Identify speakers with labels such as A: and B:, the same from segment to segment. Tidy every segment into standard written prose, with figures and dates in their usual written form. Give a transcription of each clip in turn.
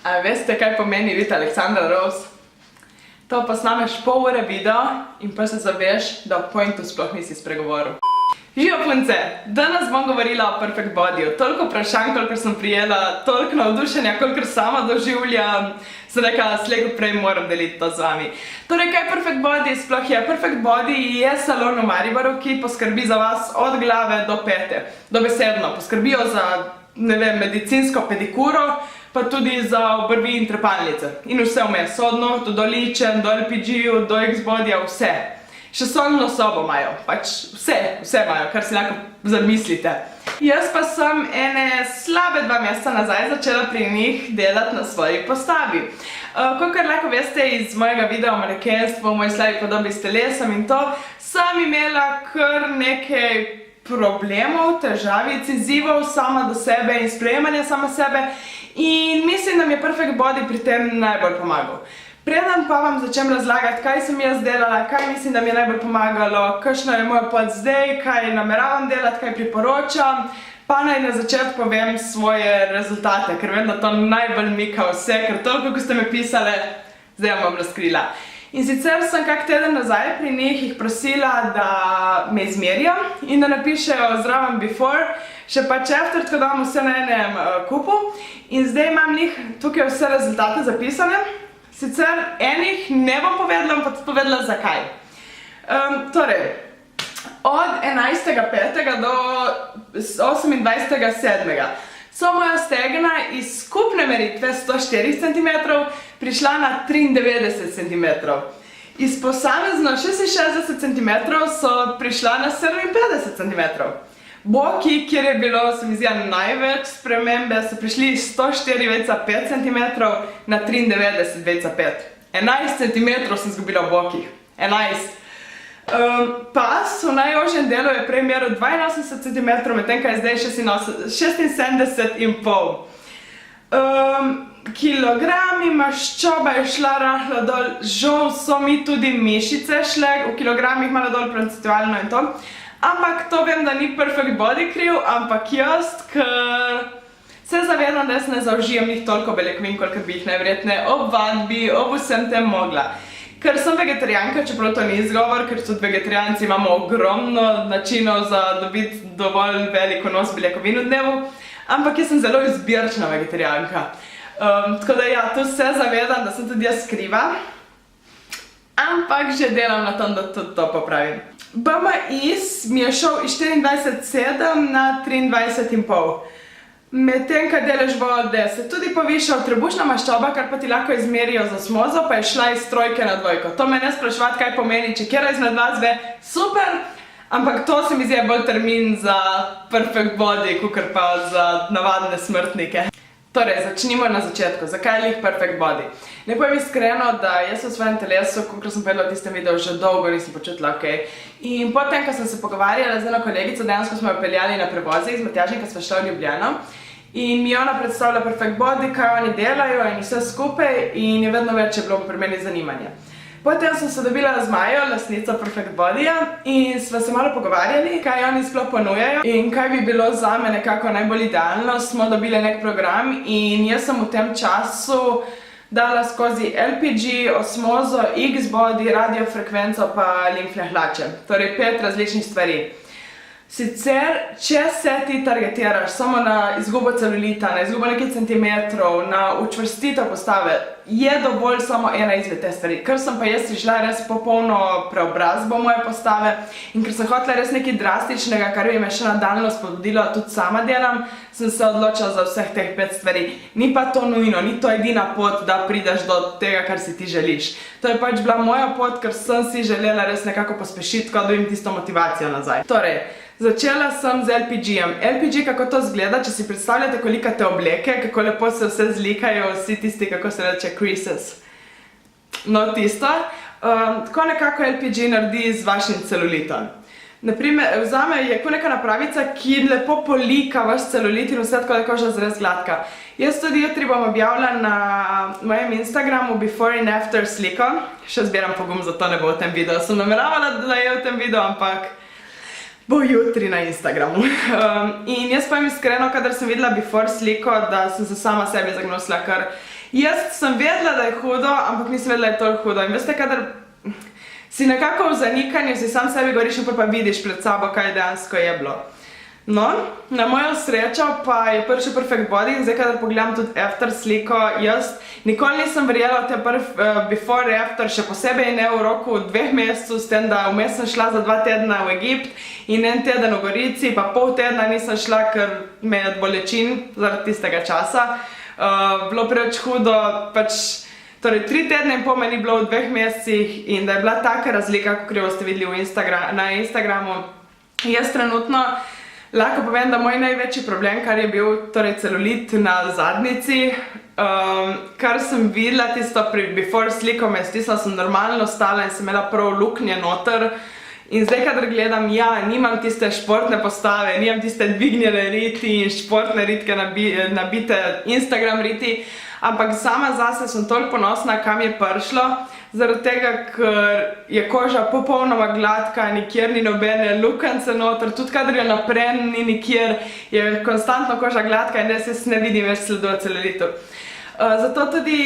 A: A veste, kaj pomeni biti Aleksandra Rose? To posnameš pol ure video in pa se zaveš, da o pointu sploh nisi spregovoril. Živo punce, danes bom govorila o Perfect Bodyju. Toliko vprašanj, kolikor sem prijela, toliko navdušenja, kolikor sama doživljam, sem rekla, slej ko prej moram deliti to z vami. Torej, kaj Perfect Body sploh je? Perfect Body je salon v Mariboru, ki poskrbi za vas od glave do pete. Dobesedno, poskrbijo za, ne vem, medicinsko pedikuro, pa tudi za obrvi in trepalnice. In vse vmes, od nohtu do ličen, do LPG-ju, do X-Bodyja, vse. Še solno sobo imajo, pač vse imajo, kar si lahko zamislite. Jaz pa sem ene slabe 2 meseca nazaj začela pri njih delati na svoji postavi. Kakor lahko veste iz mojega videa o manekenstvu, o moji slabi podobi s telesom in to, sem imela kar nekaj problemov, težavic, izzivov sama do sebe in sprejemanja sama sebe in mislim, da mi je Perfect Body pri tem najbolj pomagal. Preden pa vam začnem razlagati, kaj sem jaz delala, kaj mislim, da mi je najbolj pomagalo, kakšna je moja pot zdaj, kaj nameravam delati, kaj priporočam, pa naj na začetku povem svoje rezultate, ker vem, da to najbolj mika vse, ker toliko, ko ste me pisale, zdaj vam bom razkrila. In sicer sem kak teden nazaj pri njih jih prosila, da me izmerijo in da napišejo zraven before, še pa after, tako da imam vse na enem kupu. In zdaj imam njih tukaj vse rezultate zapisane. Sicer enih ne bom povedala, bom pa tudi povedala zakaj. Torej, od 11.5. do 28.7. so moja stegna iz skupne meritve 104 cm prišla na 93 cm. Iz posamezno 66 cm so prišla na 57 cm. Boki, kjer je bilo, se mi zdi, največ spremembe, so prišli iz 104,5 cm na 93,5 cm. 11 cm sem izgubila v bokih. 11. Pas v najožjem delu je prej meril 82 cm, medtem kaj je zdaj 76,5 cm. Kilogrami maščoba je šla rahlo dol, žal so mi tudi mišice šle, v kilogramih malo dol procentualno in to. Ampak to vem, da ni Perfect Body kriv, ampak jaz, ker se zavedam, da jaz ne zaužijem njih toliko beljakovin, kolikor bi jih najverjetneje ob vadbi, ob vsem tem mogla. Ker sem vegetarijanka, čeprav to ni izgovor, ker tudi vegetarijanci imamo ogromno načinov za dobiti dovolj veliko vnos beljakovin v dnevu, ampak jaz sem zelo izbirčna vegetarijanka. Tako da ja, tu se zavedam, da sem tudi jaz kriva, ampak že delam na tom, da tudi to popravim. BMI mi je šel iz 24,7 na 23,5. Medtem, kaj delež vode se tudi povišal, trebušna maščoba, kar pa ti lahko izmerijo z osmozo, pa je šla iz 3 na 2. To me ne spraševati, kaj pomeni, če kjera izmed vas ve, super, ampak to se mi zdi bolj termin za Perfect Body, kakor pa za navadne smrtnike. Torej, začnimo na začetku. Zakaj je Perfect Body? Ne povem iskreno, da jaz v svojem telesu, kakor sem povedala v tistem videu, že dolgo nisem počutila ok. In potem, ko sem se pogovarjala z eno kolegico, dejansko smo jo peljali na prevozih z Matjažem, ko smo šla v Ljubljano. In mi je ona predstavila Perfect Body, kaj oni delajo in vse skupaj in je vedno več je bilo pri meni zanimanje. Potem sem se dobila z Majo, lastnico Perfect Bodyja, in sva se malo pogovarjali, kaj oni sploh ponujajo in kaj bi bilo zame nekako najbolj idealno. Smo dobili nek program in jaz sem v tem času dala skozi LPG, osmozo, X-Body, radiofrekvenco pa limfne hlače. Torej 5 različnih stvari. Sicer, če se ti targetiraš samo na izgubo celulita, na izgubo nekaj centimetrov, na učvrstitev postave, je dovolj samo ena izmed te stvari. Ker sem pa jaz prišla res popolno preobrazbo moje postave in ker sem hotela res nekaj drastičnega, kar bi me še nadaljno spodbudilo, tudi sama delam, sem se odločila za vseh teh 5 stvari. Ni pa to nujno, ni to edina pot, da prideš do tega, kar si ti želiš. To je pač bila moja pot, ker sem si želela res nekako pospešiti, ko dobim tisto motivacijo nazaj. Torej, začela sem z LPG-jem. LPG, kako to zgleda, če si predstavljate kolika te obleke, kako lepo se vse zlikajo, vsi tisti, kako se reče, creases. No, tisto. Tako nekako LPG naredi z vašim celulitom. Naprimer, vzame je kot neka napravica, ki lepo polika vaš celulit in vse tako, da je koža zres gladka. Jaz tudi jutri bom objavila na mojem Instagramu before and after sliko. Še zbieram pogum, zato ne bo v tem videu. Sem nameravala, da je v tem videu, ampak bo jutri na Instagramu. In jaz povem iskreno, kadar sem videla before sliko, da sem se sama sebi zagnosila, ker Jaz sem vedela, da je hudo, ampak nisem vedela, da je toliko hudo. In veste, kadar si nekako v zanikanju, si sam sebi govoriš, pa vidiš pred sabo, kaj dejansko je bilo. No, na mojo srečo pa je prišel Perfect Body in zdaj, kadar pogledam tudi after sliko, jaz nikoli nisem verjela v te before after, še posebej ne v roku 2 mesecev, s tem, da vmes sem šla za 2 tedna v Egipt in 1 teden v Gorici, pa pol tedna nisem šla, ker me je od bolečin zaradi tistega časa. Bilo preveč hudo, pač, torej 3 tedne in pol me ni bilo v 2 mesecih in da je bila taka razlika, kot jo boste videli na Instagramu. Jaz trenutno lahko povem, da moj največji problem, kar je bil torej celulit na zadnjici, kar sem videla tisto pri before sliko, me stisla sem normalno stala in sem imela prav luknje noter. In zdaj, kadar gledam, ja, nimam tiste športne postave, nimam tiste dvignjene riti in športne ritke nabite Instagram riti, ampak sama zase sem toliko ponosna, kam je prišlo, zaradi tega, ker je koža popolnoma gladka, nikjer ni nobene lukance noter, tudi kadar jo naprem, ni nikjer, je konstantno koža gladka in res jaz ne vidim več sledov celulitu. Zato tudi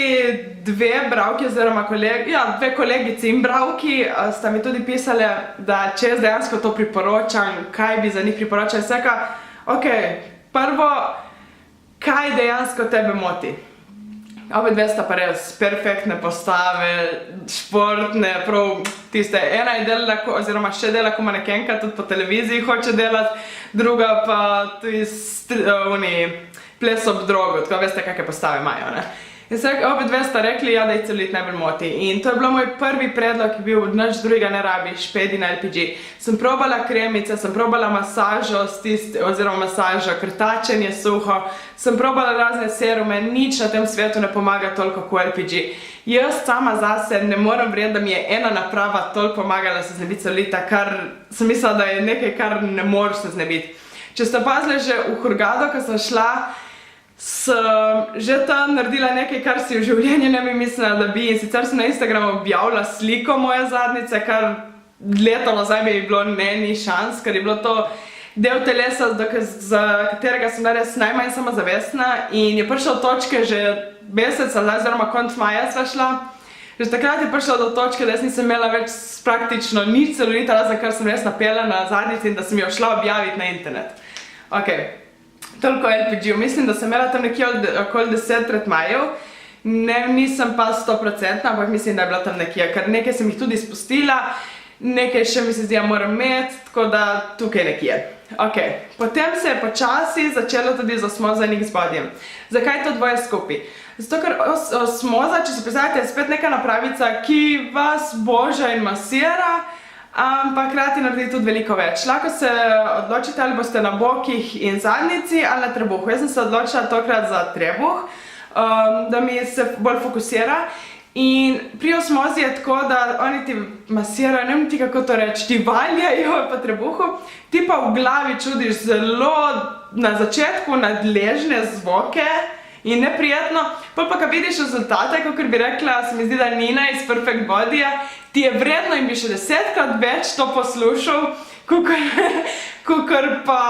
A: 2 bralki oziroma 2 kolegici in bralki sta mi tudi pisale, da če jaz dejansko to priporočam, kaj bi za njih priporočala, vseka, ok, prvo, kaj dejansko tebe moti? Obe 2 sta pa res perfektne postave, športne, prav tiste, ena je delala, oziroma še dela ko manekenka, tudi po televiziji hoče delati, druga pa tudi ples ob drogu, tako veste, kakve postave imajo, ne. In obe 2 sta rekli, ja, da jih celulit najbolj moti. In to je bilo moj prvi predlog, ki je bil, nič drugega ne rabiš, pedi na LPG. Sem probala kremice, sem probala masažo, oziroma masažo, krtačenje suho, sem probala razne serume, nič na tem svetu ne pomaga toliko kot LPG. Jaz sama zase ne morem verjeti, da mi je ena naprava toliko pomagala se znebiti celulita, kar sem mislila, da je nekaj, kar ne moreš se znebiti. Če ste opazili že v Hurgado, ko sem šla, sem že tam naredila nekaj, kar si v življenju ne bi mislila, da bi, in sicer sem na Instagramu objavila sliko moje zadnjice, kar leto nazaj bi bilo ni šans, ker je bilo to del telesa, za katerega sem res najmanj samozavestna in je prišla do točke že meseca, oziroma konec maja sva šla. Že takrat je prišla do točke, da jaz nisem imela več praktično nič celulita, razen kar sem res napela na zadnjici in da sem jo šla objaviti na internet. Ok, toliko LPG-u. Mislim, da sem imela tam nekje okoli 10 tretmajev, nisem pa 100%, ampak mislim, da je bila tam nekje, ker nekaj sem jih tudi spustila, nekaj še mi se zdi, da moram imeti, tako da tukaj nekje. Ok, potem se je počasi začelo tudi z osmoza in X-bodyjem. Zakaj to dvoje skupaj? Zato, ker osmoza, če si predstavljate, je spet neka napravica, ki vas boža in masira, ampak hkrati naredi tudi veliko več. Lahko se odločite, ali boste na bokih in zadnjici ali na trebuhu. Jaz sem se odločila tokrat za trebuh, da mi se bolj fokusira. In pri osmozi je tako, da oni ti masirajo, ne vem ti kako to reči, ti valjajo po trebuhu, ti pa v glavi čudiš zelo na začetku nadležne zvoke in neprijetno, pa ko vidiš rezultate, kakor bi rekla, se mi zdi, da Nina iz Perfect Bodyja, ti je vredno in bi še 10-krat več to poslušal, kakor pa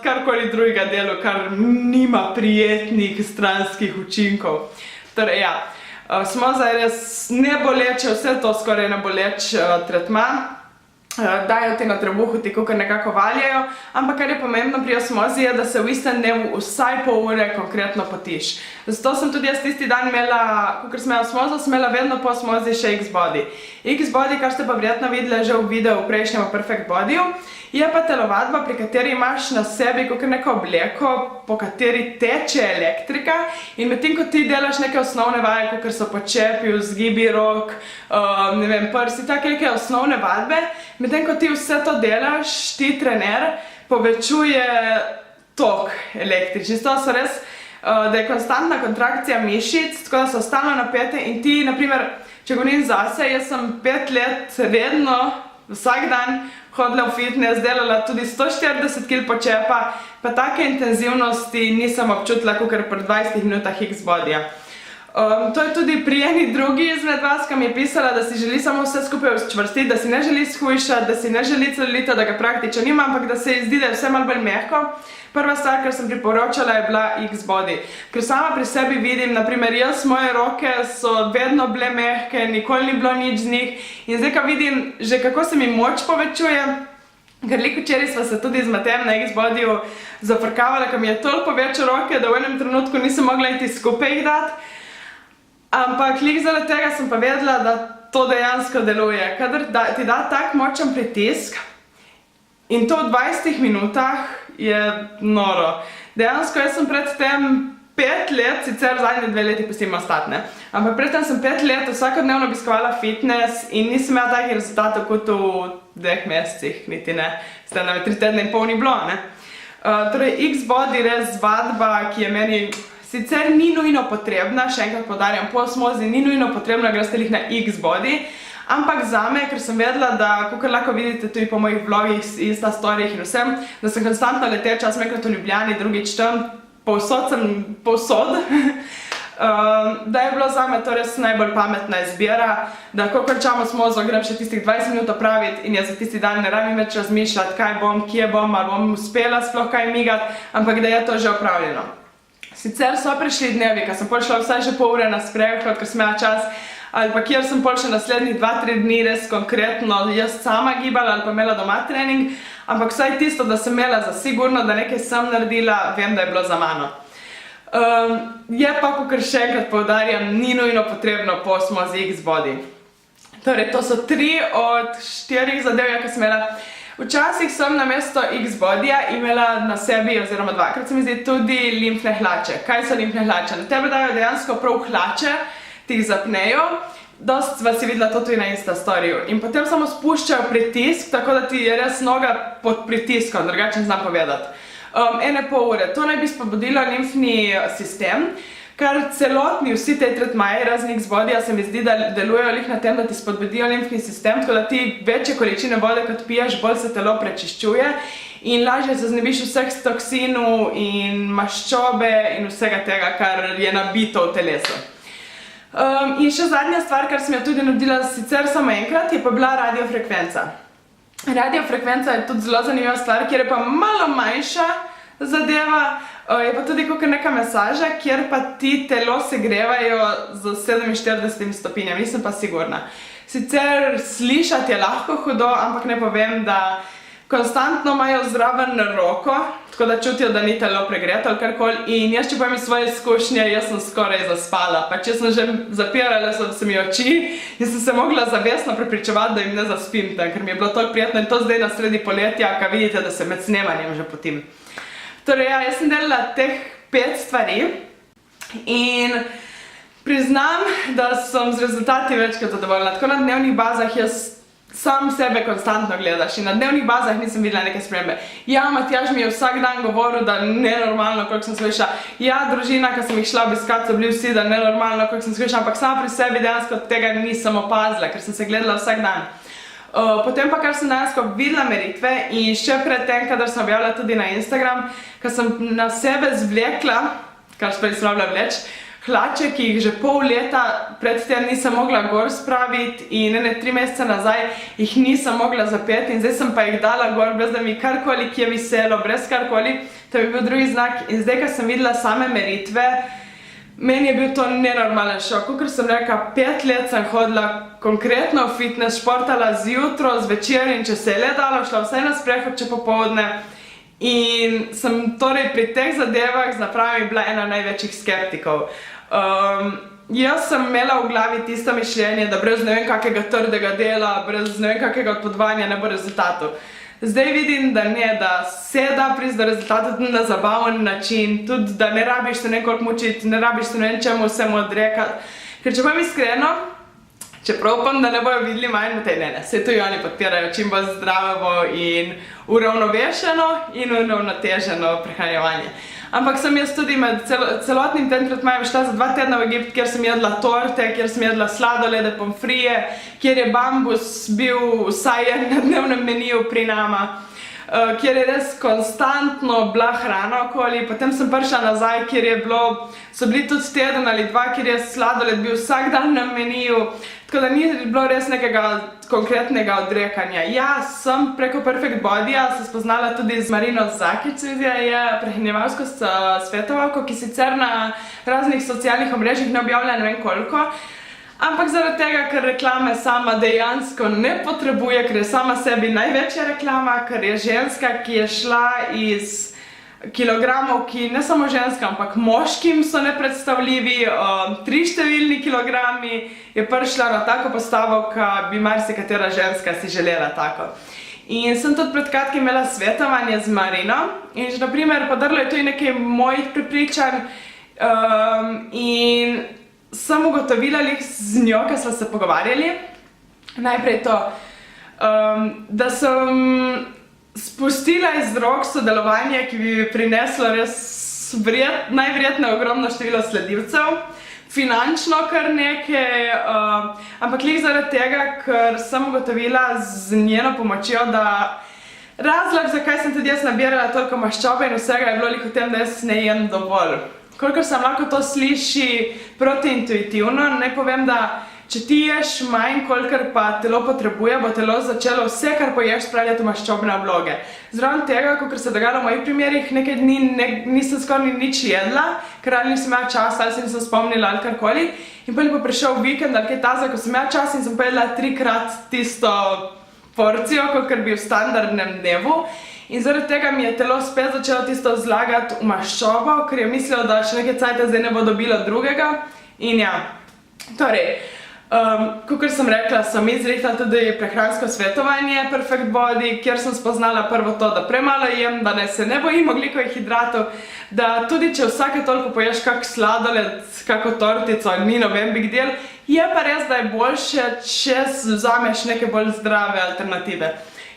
A: karkoli drugega delu, kar nima prijetnih stranskih učinkov. Torej, ja. Osmoza je res neboleče, vse to skoraj neboleč tretma, dajo ti na trebuhu, ti kakor nekako valjajo, ampak kar je pomembno pri osmozi je, da se v istem dnevu vsaj pol ure konkretno potiš. Zato sem tudi jaz tisti dan imela, kakor sem imela osmozo, sem imela vedno po osmozi še X-body. X-body, kar ste pa verjetno videli že v videu v prejšnjem Perfect Bodyju, je pa telovadba, pri kateri imaš na sebi kakor neko obleko, po kateri teče elektrika in medtem, ko ti delaš neke osnovne vaje, kakor so počepi, vzgibi rok, ne vem, prsi, take neke osnovne vadbe, medtem, ko ti vse to delaš, ti trener povečuje tok električni. To so res, da je konstantna kontrakcija mišic, tako da so stalno napete in ti, naprimer, če govorim zase, jaz sem 5 let redno, vsak dan, hodila v fitness, delala tudi 140 kg počepa, pa take intenzivnosti nisem občutila kakor pri 20 minutah X-bodyja. To je tudi pri eni drugi izmed vas, ki mi je pisala, da si želi samo vse skupaj učvrstiti, da si ne želi shujšati, da si ne želi celulita, da ga praktično nima, ampak da se ji zdi, da je vse malo bolj mehko. Prva stvar, kar sem priporočala, je bila X-Body. Ker sama pri sebi vidim, naprimer jaz, moje roke so vedno bile mehke, nikoli ni bilo nič z njih in zdaj, ko vidim že kako se mi moč povečuje, ker včeraj sva se tudi z Matejem na X-Bodyju zafrkavala, ker mi je toliko večje roke, da v enem trenutku nisem mogla iti skupaj jih dati. Ampak zaradi tega sem pa vedela, da to dejansko deluje. Kadar ti da tak močen pritisk in to v 20 minutah je noro. Dejansko jaz sem pred tem 5 let, sicer zadnje 2 leti pustim ostati, ne? Ampak pred tem sem 5 let vsakodnevno obiskovala fitness in nisem imela takih rezultatov kot v 2 mesecih, niti ne. Zdaj nam je 3 tedne in pol ni bilo, ne? Torej X-Body res vadba, ki je meni sicer ni nujno potrebna, še enkrat poudarjam, po osmozi ni nujno potrebna, greste lih na X-Body, ampak zame, ker sem vedela, da, kakor lahko vidite tudi po mojih vlogih, Insta storijih in vsem, da sem konstantno leteča, sem enkrat v Ljubljani, drugič tam, povsod sem, da je bilo zame to res najbolj pametna izbira, da ko končamo smozo, grem še tistih 20 minut opraviti in jaz za tisti dan ne rabim več razmišljati, kaj bom, kje bom, ali bom uspela sploh kaj migati, ampak da je to že opravljeno. Sicer so prišli dnevi, ko sem pol šla vsaj že pol ure na sprehod, ker sem imela čas, ali pa kjer sem pol še naslednjih 2-3 dni res konkretno jaz sama gibala ali pa imela doma trening, ampak vsaj tisto, da sem imela za sigurno, da nekaj sem naredila, vem, da je bilo za mano. Je pa, kakor še enkrat poudarjam, ni nujno potrebno po osmozi X-Body. Torej, to so 3 od 4 zadev, ki sem imela. Včasih sem namesto X-Bodyja imela na sebi, oziroma 2krat se mi zdi, tudi limfne hlače. Kaj so limfne hlače? Na tebe dajo dejansko prav hlače, ti jih zapnejo. Dost vas je videla to tudi na Insta storiju. In potem samo spuščajo pritisk, tako da ti je res noga pod pritiskom, drugače ne znam povedati. 1,5 ure. To naj bi spodbudilo limfni sistem, kar celotni vsi te tretmaji razni X-Bodyja se mi zdi, da delujejo lih na tem, da ti spodbudijo limfni sistem, tako da ti večje količine vode, kot piješ, bolj se telo prečiščuje in lažje se znebiš vseh toksinov in maščobe in vsega tega, kar je nabito v telesu. In še zadnja stvar, kar sem jo tudi naredila sicer samo enkrat, je pa bila radiofrekvenca. Radiofrekvenca je tudi zelo zanimiva stvar, kjer je pa malo manjša zadeva, je pa tudi kakor neka masaža, kjer pa ti telo segrevajo z 47 stopinjami, nisem pa sigurna. Sicer slišati je lahko hudo, ampak ne povem, da konstantno imajo zraven roko, tako da čutijo, da ni telo pregreto ali karkoli. In jaz, če povem iz svoje izkušnje, jaz sem skoraj zaspala. Pa če sem že zapirala se mi oči in sem se mogla zavestno prepričevati, da jim ne zaspim, ker mi je bilo toliko prijetno in to zdaj na sredi poletja, ko vidite, da se med snemanjem že potim. Torej, ja, jaz sem delala teh 5 stvari in priznam, da sem z rezultati večkrat zadovoljna. Tako na dnevnih bazah jaz sam sebe konstantno gledaš in na dnevnih bazah nisem videla neke spremembe. Ja, Matjaž mi je vsak dan govoril, da nenormalno, koliko sem slišala. Ja, družina, ko sem jih šla obiskat, so bili vsi, da nenormalno, koliko sem slišala, ampak sama pri sebi dejansko tega nisem opazila, ker sem se gledala vsak dan. Potem pa, kar sem dejansko videla meritve in še pred tem, kadar sem objavila tudi na Instagram, ko sem na sebe zvlekla, kar spet nisem mogla vleči, hlače, ki jih že pol leta pred tem nisem mogla gor spraviti in 3 mesece nazaj jih nisem mogla zapeti in zdaj sem pa jih dala gor, brez da mi karkoli kje viselo, brez karkoli, to bi bil drugi znak. In zdaj, ko sem videla same meritve, meni je bil to nenormalen šok. Kakor sem rekla, 5 let sem hodila konkretno v fitness, športala zjutro, zvečer in če se je le dalo, šla vsaj na sprehod, če popoldne. In sem torej pri teh zadevah z napravami bila ena največjih skeptikov. Jaz sem imela v glavi tisto mišljenje, da brez ne vem kakega trdega dela, brez ne vem kakega odpodvanja ne bo rezultatov. Zdaj vidim, da ne, da se da priti do rezultatov tudi na zabaven način, tudi da ne rabiš se nekoliko mučiti, ne rabiš se ne vem čemu vsemu odrekati. Ker če bom iskreno, čeprav upam, da ne bojo videli manj, ne, se tudi oni podpirajo, čim bo zdravo in uravnovešeno in uravnoteženo prehranjevanje. Ampak sem jaz tudi med celotnim tem tretmajem šla za 2 tedna v Egipt, kjer sem jedla torte, kjer sem jedla sladolede, pomfrije, kjer je bambus bil vsaj na dnevnem meniju pri nama. kjer je res konstantno bila hrana okoli, potem sem prišla nazaj, kjer so bili tudi teden ali dva, kjer je sladoled bil vsak dan na meniju, tako da ni bilo res nekega konkretnega odrekanja. Ja, sem preko Perfect Bodyja se spoznala tudi z Marino Zakić, je prehranjevalsko svetovalko, ki sicer na raznih socialnih omrežjih ne objavlja ne vem koliko, ampak zaradi tega, ker reklame sama dejansko ne potrebuje, ker je sama sebi največja reklama, ker je ženska, ki je šla iz kilogramov, ki ne samo ženska, ampak moškim so nepredstavljivi, 3-številni kilogrami, je prišla na tako postavo, ki bi marsikatera ženska si želela tako. In sem tudi pred kratkim imela svetovanje z Marino in že, na primer, podrlo je tudi nekaj mojih prepričanj in sem ugotovila z njo, ker smo se pogovarjali, najprej to, da sem spustila iz rok sodelovanje, ki bi prineslo res najverjetneje ogromno število sledilcev, finančno kar nekaj, ampak glih zaradi tega, ker sem ugotovila z njeno pomočjo, da razlog, zakaj sem tudi jaz nabirala toliko maščobe in vsega, je bilo v tem, da jaz ne jem dovolj. Kolikor se lahko to sliši protiintuitivno, naj povem, da če ti ješ manj, kolikor pa telo potrebuje, bo telo začelo vse, kar poješ, spravljati v maščobne obloge. Zraven tega, kot se dogajalo v mojih primerih, nekaj dni nisem skoraj nič jedla, ker ali nisem imela čas, ali se nisem spomnila ali karkoli. In potem pa prišel vikend ali kaj tazga, ko sem imela čas in sem pojedla 3-krat tisto porcijo, kot bi v standardnem dnevu. In zaradi tega mi je telo spet začelo tisto zlagati v maščobo, ker je mislilo, da še nekaj cajta zdaj ne bo dobilo drugega. In ja, torej, kakor sem rekla, sem izrihtala tudi prehransko svetovanje Perfect Body, kjer sem spoznala prvo to, da premalo jem, da ne se ne bojim ogljikovih hidratov, da tudi če vsake toliko poješ kak sladoled, kako tortico, ni noben big deal, je pa res, da je boljše, če vzameš neke bolj zdrave alternative.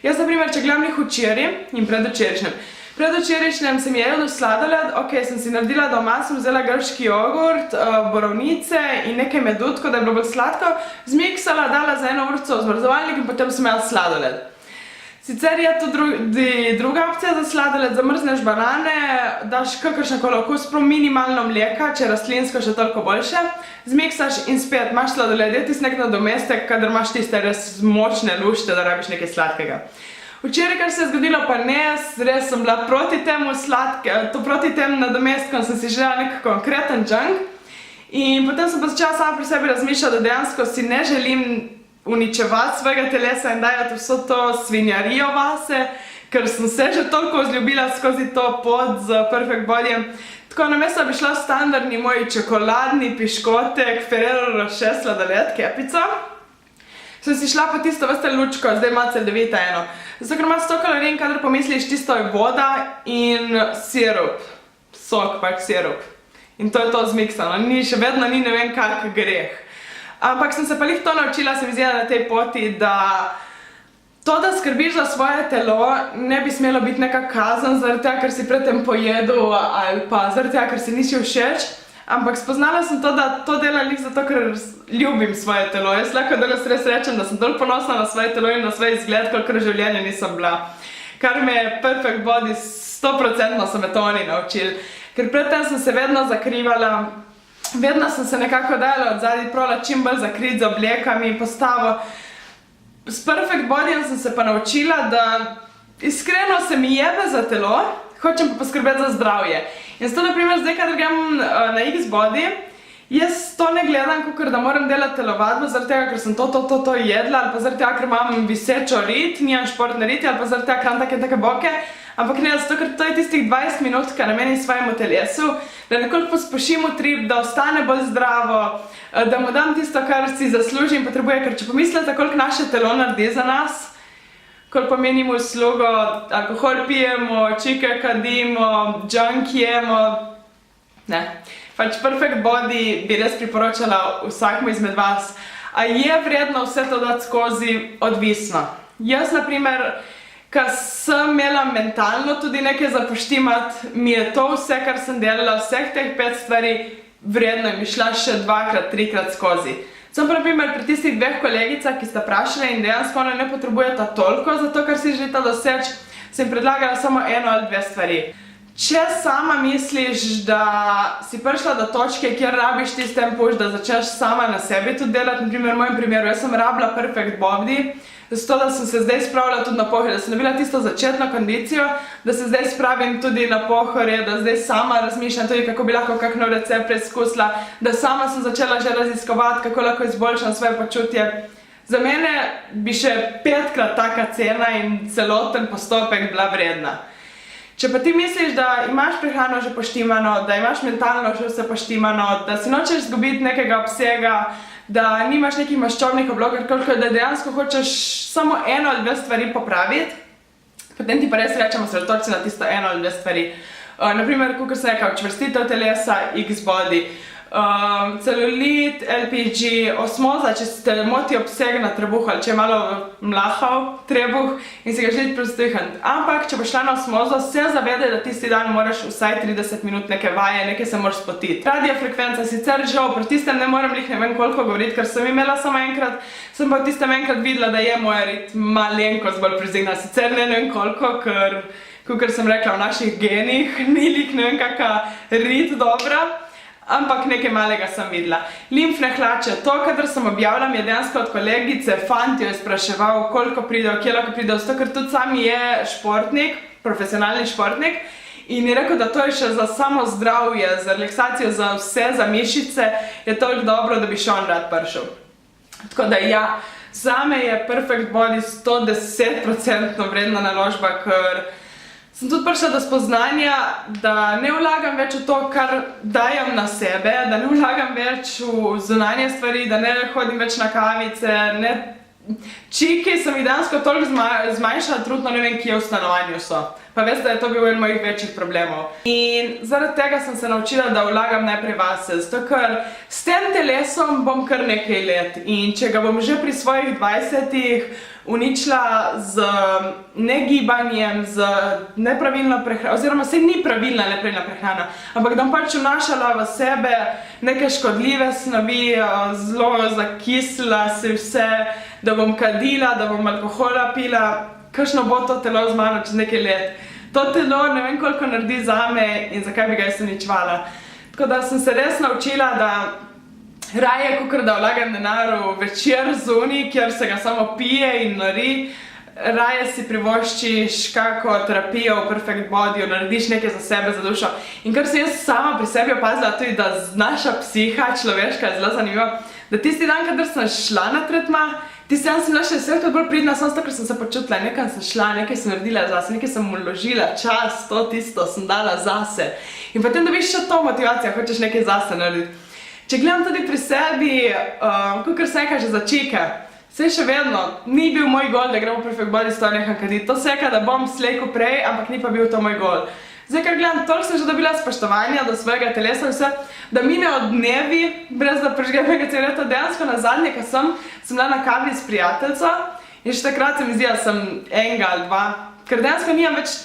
A: Jaz, na primer, če gledam njih včeraj in predvčerajšnjem. Predvčerajšnjem sem jedla sladoled, sem si naredila doma, sem vzela grški jogurt, borovnice in nekaj medu, tako da je bilo bolj sladko, zmiksala, dala za 1 urico v zmrzovalnik in potem sem imela sladoled. Sicer je tudi druga opcija za sladoled, zamrzneš banane, daš kakršnekoli okus, prav minimalno mleka, če je rastlinsko še toliko boljše, zmiksaš in spet imaš sladoled, je tisti nek nadomestek, kadar imaš tiste res močne lušte, da rabiš nekaj sladkega. Včeraj, kar se je zgodilo, pa ne, res sem bila proti temu proti tem nadomestkom, sem si želela nek konkreten junk in potem sem pa začela sama pri sebi razmišljati, da dejansko si ne želim uničevati svojega telesa in dajati vso to svinjarijo vase, ker sem se že toliko vzljubila skozi to pot z Perfect Bodyjem. Tako, namesto bi šla standardni moj čokoladni piškotek Ferrero Rocher sladoled, kepico, sem si šla po tisto vrste lučko, zdaj malce 9:1. Zato, ker ima 100 kalorij in kadar pomisliš, tisto je voda in sirup, sok pač sirup. In to je to zmiksano, še vedno ni ne vem kak greh. Ampak sem se pa lih to naučila, se mi zdi na tej poti, da to, da skrbiš za svoje telo, ne bi smelo biti neka kazen zaradi tega, ker si predtem pojedel ali pa zaradi tega, ker si nisi všeč. Ampak spoznala sem to, da to delam lih zato, ker ljubim svoje telo. Jaz lahko danes res rečem, da sem bolj ponosna na svoje telo in na svoj izgled, kolikor v življenju nisem bila. Kar me je Perfect Body 100% so me to oni naučili. Ker predtem sem se vedno zakrivala, vedno sem se nekako dajala od zadaj prola čim bolj zakriti z oblekami in postavo. S Perfect Bodyjem sem se pa naučila, da iskreno se mi jebe za telo, hočem pa poskrbeti za zdravje. In zato, na primer, zdaj, kadar grem na X-Body, jaz to ne gledam, kakor da moram delati telovadbo, zaradi tega, ker sem to jedla, ali pa zaradi tega, ker imam visečo rit, nimam športne riti, ali pa zaradi tega, ker imam take boke. Ampak ne, zato, ker to je tistih 20 minut, ki namenim svojemu telesu, da nekoliko pospošim utrip, da ostane bolj zdravo, da mu dam tisto, kar si zasluži in potrebuje, ker če pomislite, koliko naše telo naredi za nas, koliko pomenimo uslugo, alkohol pijemo, čike kadimo, junk jemo, ne. Pač Perfect Body bi res priporočala vsakmu izmed vas, a je vredno vse to dati skozi odvisno. Jaz, na primer, ko sem imela mentalno tudi nekaj zapoštimati, mi je to vse, kar sem delala, vseh teh 5 stvari vredno in bi šla še 2-krat, 3-krat skozi. Sem pa, na primer, pri tistih 2 kolegicah, ki sta vprašali in dejansko one ne potrebujeta toliko za to, kar si želita doseči, sem predlagala samo eno ali dve stvari. Če sama misliš, da si prišla do točke, kjer rabiš tisti push, da začneš sama na sebi tudi delati, naprimer v mojem primeru, jaz sem rabila Perfect Body, zato da sem se zdaj spravila tudi na pohorje, da sem dobila tisto začetno kondicijo, da se zdaj spravim tudi na pohorje, da zdaj sama razmišljam tudi, kako bi lahko kak nov recept preizkusila, da sama sem začela že raziskovati, kako lahko izboljšam svoje počutje. Za mene bi še 5-krat taka cena in celoten postopek bila vredna. Če pa ti misliš, da imaš prehrano že poštimano, da imaš mentalno še vse poštimano, da si nočeš izgubiti nekega obsega, da nimaš nekih maščobnih oblog, da dejansko hočeš samo eno ali dve stvari popraviti, potem ti pa res rečemo osredotoči na tisto eno ali dve stvari. Naprimer, kakor sem rekla, čvrstitev telesa, X-body, celulit, LPG, osmoza, če se te moti obseg na trebuhu ali če je malo mlahav trebuh in si ga želiti prestihniti. Ampak, če boš šla na osmozo, se zavedaj, da tisti dan moraš vsaj 30 minut neke vaje, nekaj se moraš spotiti. Radiofrekvenca, sicer žal, pri tistem ne moram ne vem koliko govoriti, ker sem imela samo enkrat, sem pa v tistem enkrat videla, da je moja rit malenkost bolj prizigna. Sicer ne vem koliko, ker, kakor sem rekla, v naših genih ni lik ne vem kaka rit dobra. Ampak nekaj malega sem videla. Limfne hlače, to, kadar sem objavila, mi je dejansko od kolegice fant jo je spraševal, koliko pridejo, kje lahko pridejo, zato ker tudi sam je športnik, profesionalni športnik in je rekel, da to je še za samo zdravje, za relaksacijo, za vse, za mišice, je toliko dobro, da bi še on rad prišel. Tako da ja, zame je Perfect Body 110% vredna naložba, ker sem tudi prišla do spoznanja, da ne vlagam več v to, kar dajem na sebe, da ne vlagam več v zunanje stvari, da ne hodim več na kavice, ne... Čiki sem jih dejansko toliko zmanjšala, trudno ne vem, kje v stanovanju so. Pa veste, da je to bil en mojih večjih problemov. In zaradi tega sem se naučila, da vlagam najprej vase, zato ker s tem telesom bom kar nekaj let in če ga bom že pri svojih 20-ih uničila z negibanjem, z nepravilno prehrano, oziroma se ni pravilna nepravilna prehrana, ampak da bom pač vnašala v sebe neke škodljive snovi, zelo zakisla se vse, da bom kadila, da bom alkohola pila, kakšno bo to telo z mano čez nekaj let. To telo ne vem koliko naredi zame in zakaj bi ga jaz uničevala. Tako da sem se res naučila, da raje, kakor da vlagam denar v večer zunaj, kjer se ga samo pije in nori, raje si privoščiš kako terapijo v Perfect Bodyju, narediš nekaj za sebe, za dušo. In kar sem jaz sama pri sebi opazila, tudi da naša psiha človeška je zelo zanimiva, da tisti dan, kadar sem šla na tretma, tisti dan sem bila še svetkrat bolj pridna, samo zato, ker sem se počutila, nekam sem šla, nekaj sem naredila zase, nekaj sem uložila čas, to tisto sem dala zase. In potem dobiš še to motivacijo, hočeš nekaj zase narediti. Če gledam tudi pri sebi, kakor se nekaj že začika, se še vedno, ni bil moj gol, da gremo v Perfect Body s to nekam kaditi. To se je, da bom slejko prej, ampak ni pa bil to moj gol. Zdaj, ker gledam, toliko sem že dobila spoštovanja do svojega telesa in vse, da minejo dnevi, brez da prežgem nekaj cigareta, dejansko nazadnje, ko sem bila na kavi s prijateljco in še takrat se mi zdi, da sem enega ali dva, ker dejansko nimam več,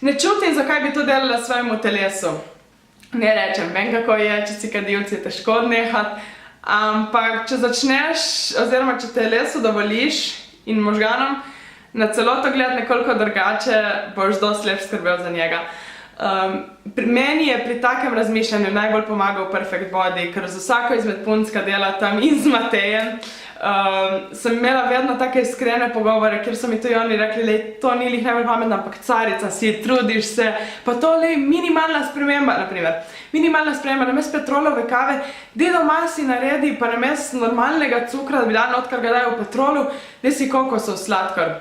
A: ne čutim, zakaj bi to delala svojemu telesu. Ne rečem, vem kako je, če si kadilci, je težko odnehati, ampak če začneš, oziroma če telesu dovoliš in možganom na celoto gledati nekoliko drugače, boš dosti lep skrbel za njega. Meni je pri takem razmišljanju najbolj pomagal Perfect Body, ker z vsako izmed punc, ki dela tam in z Matejem, sem imela vedno take iskrene pogovore, kjer so mi tudi oni rekli, lej, to ni lih najbolj pametno, ampak carica si, trudiš se, pa to, lej, minimalna sprememba, naprimer. Minimalna sprememba, namesto petrolove kave, doma si naredi, pa namesto normalnega cukra, da bi dal not, kar ga dajo v petrolu, daj si kokosov sladkor.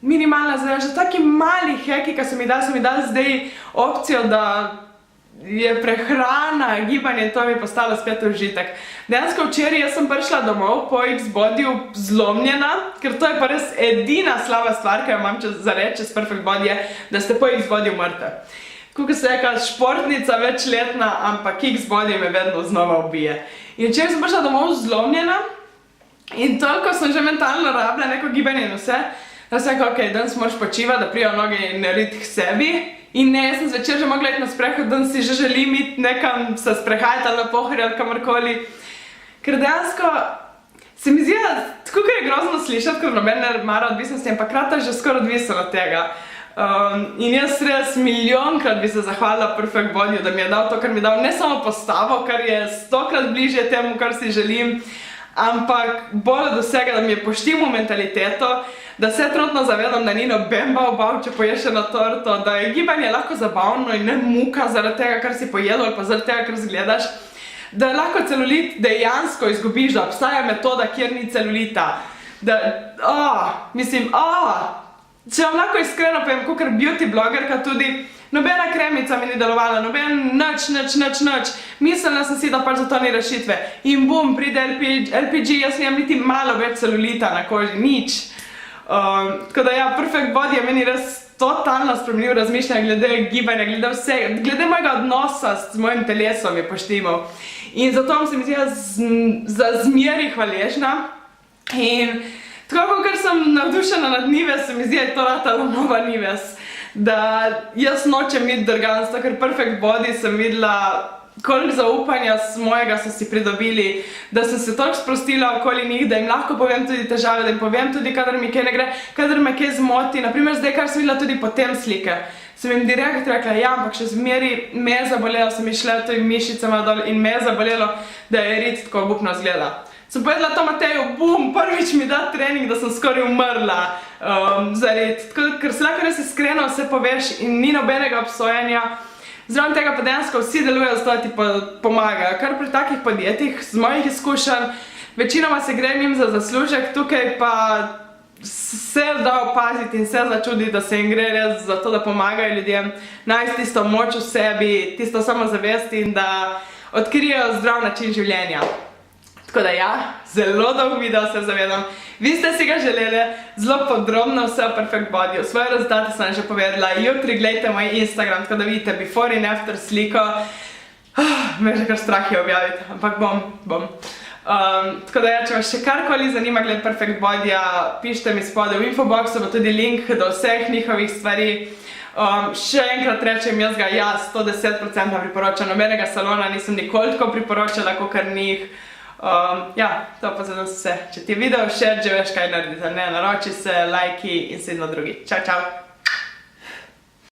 A: Minimalna zdaj, že taki mali heki, ki so mi dali zdaj opcijo, da je prehrana, gibanje, to mi je postalo spet užitek. Dejansko včeraj jaz sem prišla domov po X-bodyju zlomljena, ker to je pa res edina slaba stvar, ki jo imam za reči čez Perfect Body, je, da ste po X-bodyju mrtve. Kako se reka, športnica večletna, ampak X-body me vedno znova ubije. In včeraj sem prišla domov zlomljena in toliko sem že mentalno rabila neko gibanje in vse, da sem rekla, ok, danes moraš počivati, da prijo noge in narediti k sebi. In ne, jaz sem zvečer že mogla iti na sprehod, danes si že želim iti nekam se sprehajati ali na pohorje ali kamorkoli. Ker dejansko se mi zdi, da tako je grozno slišati, ker noben ne mara odvisnosti, ampak Rata že skoraj odvisen od tega. In jaz res milijonkrat bi se zahvalila Perfect Bodyju, da mi je dal to, kar mi je dal, ne samo postavo, kar je 100-krat bližje temu, kar si želim, ampak bolj od vsega, da mi je poštimo mentaliteto, da se trenutno zavedam, da ni noben bav, če poješ na torto, da je gibanje lahko zabavno in ne muka zaradi tega, kar si pojedel ali pa zaradi tega, kar zgledaš, da lahko celulit dejansko izgubiš, da obstaja metoda, kjer ni celulita, če vam lahko iskreno povem, kakor beauty blogerka tudi, nobena kremica mi ni delovala, noben nič. Mislila sem si, da pač za to ni rešitve. In bum, pride LPG, jaz nimam niti malo več celulita na koži, nič. Tako da ja, Perfect Body je meni res totalno spremenil razmišljanje glede gibanja, glede vsega, glede mojega odnosa s mojim telesom je poštimal. In zato se mi zdi za zmeri hvaležna. In tako, ker sem navdušena nad Nives, se mi zdi, da je to ratalo nova Nives. Da jaz nočem iti drgan, zato ker Perfect Body sem videla, koliko zaupanja z mojega so si pridobili, da sem se toliko sprostila okoli njih, da jim lahko povem tudi težave, da jim povem tudi, kadar mi kaj ne gre, kadar me kaj zmoti. Naprimer, zdaj, kar sem videla tudi potem slike, sem jim direkt rekla, ja, ampak še zmeri me je zabolelo, sem išla tudi mišicama dol in me je zabolelo, da je rit tako obupno zgleda. Sem povedala to Mateju, bum, prvič mi da trening, da sem skoraj umrla za rit. Ker se lahko res iskreno vse poveš in ni nobenega obsojanja. Zraven tega pa dejansko vsi delujejo zato, da ti pomagajo. Kar pri takih podjetjih, z mojih izkušenj, večinoma se gre njim za zaslužek, tukaj pa se da opaziti in se začuditi, da se jim gre res za to, da pomagajo ljudem, najti tisto moč v sebi, tisto samozavest in da odkrijejo zdrav način življenja. Tako da ja, zelo dolg video se zavedam. Vi ste si ga želeli, zelo podrobno vse o Perfect Bodyju. Svoje rezultate sem že povedala, jutri gledajte moj Instagram, tako da vidite before in after sliko. Me že kar strah je objaviti, ampak bom. Tako da ja, če vas še karkoli zanima glede Perfect Bodyja, pišite mi spodaj v infoboxu, bo tudi link do vseh njihovih stvari. Še enkrat rečem, jaz ga 110% priporočam, nobenega salona nisem nikoli tako priporočala, kakor njih. Ja, to pa za nas vse. Če ti je video všeč, že veš kaj narediti, ne, naroči se, lajki in se vidimo drugi. Čau!